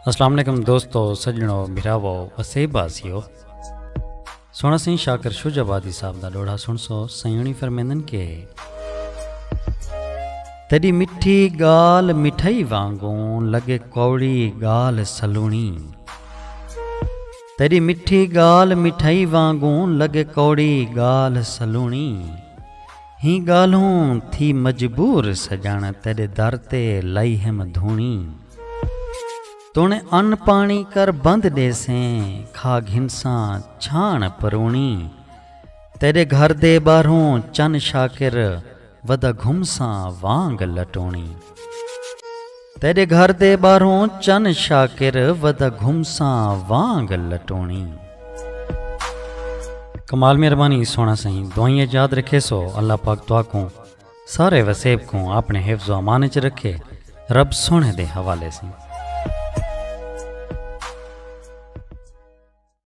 अस्सलाम वालेकुम दोस्तों, सजणों, भिरावो, वसेबासियो। सोना सिंह शाकर शुजाबादी साहब दा लोढ़ा सुनसो। सयूणी फरमेंदन के तेरी मिठी गाल मिठाई वांगू लगे कौड़ी गाल सलूणी। तेरी मिठी गाल मिठाई वांगू लगे कौड़ी गाल सलूणी। ही गालों थी मजबूर सजान तेरे दर ते लाई हम धूणी। तूने अन्न पानी कर बंद देसें खा घिनसा छाण परूणी। तेरे घर दे बारों चन शाकिर वदा घुमसा वांग लटोणी। तेरे घर दे बारों चन शाकिर वदा घुमसा वांग लटोणी। कमाल मेहरबानी सोना सही दुआएं याद रखे सो। अल्लाह पाक दुआ को सारे वसेब को अपने हिफ्ज़ व अमान च रखे। रब सोने दे हवाले से।